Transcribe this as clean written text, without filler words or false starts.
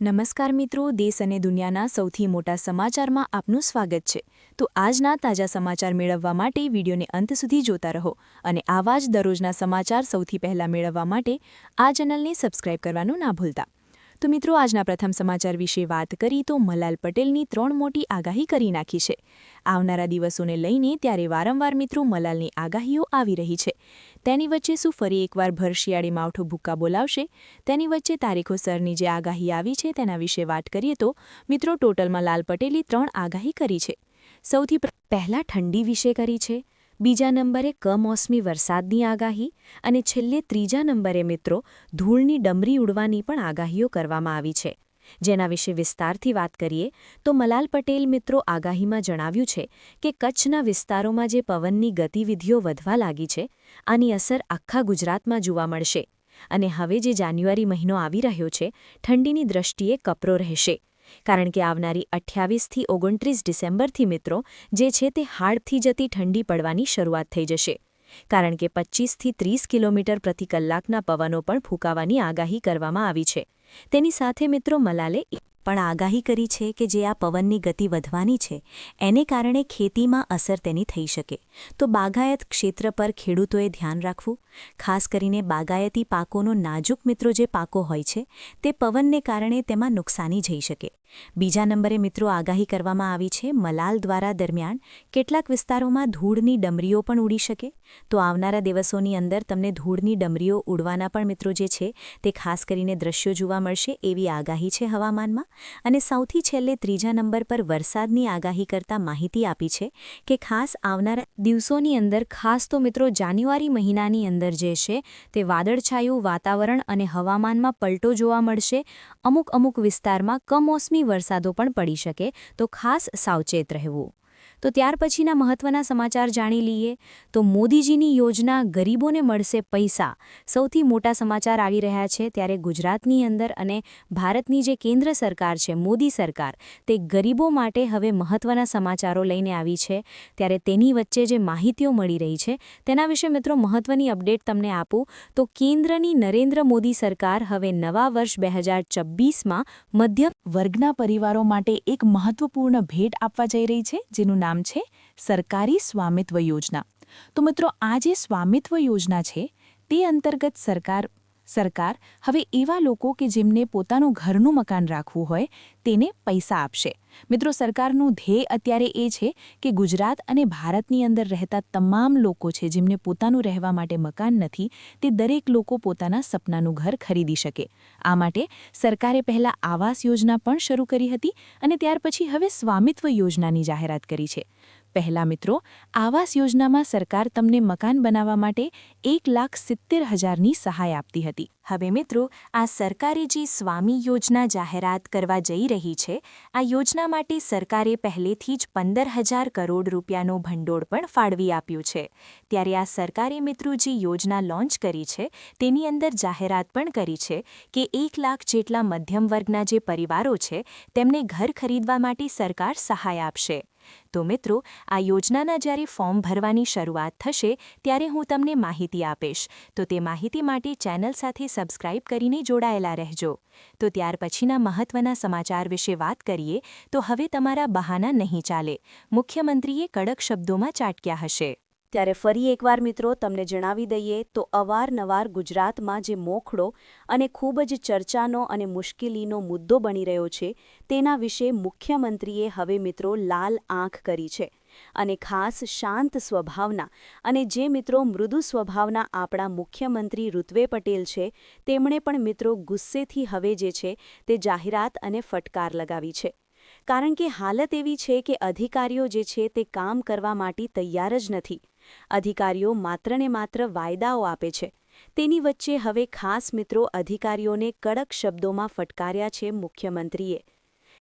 નમસ્કાર મિત્રો, દેશ અને દુનિયાના સૌથી મોટા સમાચારમાં આપનું સ્વાગત છે. તો આજના તાજા સમાચાર મેળવવા માટે વિડીયોને અંત સુધી જોતા રહો અને આવા જ દરરોજના સમાચાર સૌથી પહેલા મેળવવા માટે આ ચેનલને સબસ્ક્રાઇબ કરવાનું ના ભૂલતા. તો મિત્રો, આજના પ્રથમ સમાચાર વિશે વાત કરી તો મલાલ પટેલની 3 મોટી આગાહી કરી નાખી છે. આવનારા દિવસોને લઈને ત્યારે વારંવાર મિત્રો મલાલની આગાહીઓ આવી રહી છે. તેની વચ્ચે શું ફરી એકવાર ભર શિયાળે માવઠું ભૂક્કા બોલાવશે? તેની વચ્ચે તારીખોસરની જે આગાહી આવી છે તેના વિશે વાત કરીએ તો મિત્રો ટોટલમાં લાલ પટેલે 3 આગાહી કરી છે. સૌથી પહેલા ઠંડી વિશે કરી છે, બીજા નંબરે કમોસમી વરસાદની આગાહી અને છેલ્લે ત્રીજા નંબરે મિત્રો ધૂળની ડમરી ઉડવાની પણ આગાહીઓ કરવામાં આવી છે. જેના વિશે વિસ્તારથી વાત કરીએ તો મલાલ પટેલ મિત્રો આગાહીમાં જણાવ્યું છે કે કચ્છના વિસ્તારોમાં જે પવનની ગતિવિધિઓ વધવા લાગી છે આની અસર આખા ગુજરાતમાં જોવા મળશે અને હવે જે જાન્યુઆરી મહિનો આવી રહ્યો છે ઠંડીની દ્રષ્ટિએ કપરો રહેશે. કારણ કે આવનારી 28થી 29 ડિસેમ્બરથી મિત્રો જે છે તે હાડથી જતી ઠંડી પડવાની શરૂઆત થઈ જશે. કારણ કે 25થી 30 કિલોમીટર પ્રતિ કલાકના પવનો પણ ફૂંકાવાની આગાહી કરવામાં આવી છે. તેની સાથે મિત્રો મલાલે પણ આગાહી કરી છે કે જે આ પવનની ગતિ વધવાની છે એને કારણે ખેતીમાં અસર તેની થઈ શકે. તો બાગાયત ક્ષેત્ર પર ખેડૂતોએ ધ્યાન રાખવું. ખાસ કરીને બાગાયતી પાકોનો નાજુક મિત્રો જે પાકો હોય છે તે પવનને કારણે તેમાં નુકસાની જઈ શકે. બીજા નંબરે મિત્રો આગાહી કરવામાં આવી છે મલાલ દ્વારા દરમિયાન કેટલાક વિસ્તારોમાં ધૂળની ડમરીઓ પણ ઉડી શકે. તો આવનારા દિવસોની અંદર તમને ધૂળની ડમરીઓ ઉડવાના પણ મિત્રો જે છે તે ખાસ કરીને દ્રશ્યો જોવા મળશે એવી આગાહી છે હવામાનમાં. અને સૌથી છેલ્લે ત્રીજા નંબર પર વરસાદની આગાહી કરતા માહિતી આપી છે કે ખાસ આવનારા દિવસોની અંદર ખાસ તો મિત્રો જાન્યુઆરી મહિનાની અંદર જે છે તે વાદળછાયું વાતાવરણ અને હવામાનમાં પલટો જોવા મળશે. અમુક વિસ્તારમાં કમોસમી વરસાદો પણ પડી શકે, તો ખાસ સાવચેત રહેવું. તો ત્યાર પછીના મહત્વના સમાચાર જાણી લઈએ તો મોદીજીની યોજના ગરીબોને મળશે પૈસા. સૌથી મોટા સમાચાર આવી રહ્યા છે ત્યારે ગુજરાતની અંદર અને ભારતની જે કેન્દ્ર સરકાર છે મોદી સરકાર તે ગરીબો માટે હવે મહત્વના સમાચારો લઈને આવી છે. ત્યારે તેની વચ્ચે જે માહિતીઓ મળી રહી છે તેના વિશે મિત્રો મહત્વની અપડેટ તમને આપું તો કેન્દ્રની નરેન્દ્ર મોદી સરકાર હવે નવા વર્ષ 2026માં મધ્યમ વર્ગના પરિવારો માટે એક મહત્વપૂર્ણ ભેટ આપવા જઈ રહી છે જેનું નામ છે સરકારી સ્વામિત્વ યોજના. તો મિત્રો આ જે સ્વામિત્વ યોજના છે તે અંતર્ગત સરકાર હવે એવા લોકો કે જેમને પોતાનું ઘરનું મકાન રાખવું હોય તેને પૈસા આપશે. મિત્રો સરકારનું ધ્યેય અત્યારે એ છે કે ગુજરાત અને ભારતની અંદર રહેતા તમામ લોકો છે જેમને પોતાનું રહેવા માટે મકાન નથી તે દરેક લોકો પોતાના સપનાનું ઘર ખરીદી શકે. આ માટે સરકારે પહેલા આવાસ યોજના પણ શરૂ કરી હતી અને ત્યાર પછી હવે સ્વામિત્વ યોજનાની જાહેરાત કરી છે. પહેલા મિત્રો આવાસ યોજનામાં સરકાર તમને મકાન બનાવવા માટે 1,70,000ની સહાય આપતી હતી. હવે મિત્રો આ સરકારે જે સ્વામી યોજના જાહેરાત કરવા જઈ રહી છે આ યોજના માટે સરકારે પહેલેથી જ 15,000 કરોડ રૂપિયાનું ભંડોળ પણ ફાળવી આપ્યું છે. ત્યારે આ સરકારે મિત્રો જે યોજના લોન્ચ કરી છે તેની અંદર જાહેરાત પણ કરી છે કે 1 લાખ જેટલા મધ્યમ વર્ગના જે પરિવારો છે તેમને ઘર ખરીદવા માટે સરકાર સહાય આપશે. તો મિત્રો આ યોજનાના જ્યારે ફોર્મ ભરવાની શરૂઆત થશે ત્યારે હું તમને માહિતી આપીશ. તો તે માહિતી માટે ચેનલ સાથે સબસ્ક્રાઇબ કરીને જોડાયેલા રહેજો. તો ત્યાર પછીના મહત્વના સમાચાર વિશે વાત કરીએ તો હવે તમારા બહાના નહીં ચાલે. મુખ્યમંત્રીએ કડક શબ્દોમાં ચાટક્યા હશે. ત્યારે ફરી એકવાર મિત્રો તમને જણાવી દઈએ તો અવારનવાર ગુજરાતમાં જે મોખડો અને ખૂબ જ ચર્ચાનો અને મુશ્કેલીનો મુદ્દો બની રહ્યો છે તેના વિશે મુખ્યમંત્રીએ હવે મિત્રો લાલ આંખ કરી છે. અને ખાસ શાંત સ્વભાવના અને જે મિત્રો મૃદુ સ્વભાવના આપણા મુખ્યમંત્રી ઋત્વે પટેલ છે તેમણે પણ મિત્રો ગુસ્સેથી હવે જે છે તે જાહેરાત અને ફટકાર લગાવી છે. કારણ કે હાલત એવી છે કે અધિકારીઓ જે છે તે કામ કરવા માટે તૈયાર જ નથી. અધિકારીઓ માત્ર ને માત્ર વાયદાઓ આપે છે. તેની વચ્ચે હવે ખાસ મિત્રો અધિકારીઓને કડક શબ્દોમાં ફટકાર્યા છે મુખ્યમંત્રીએ.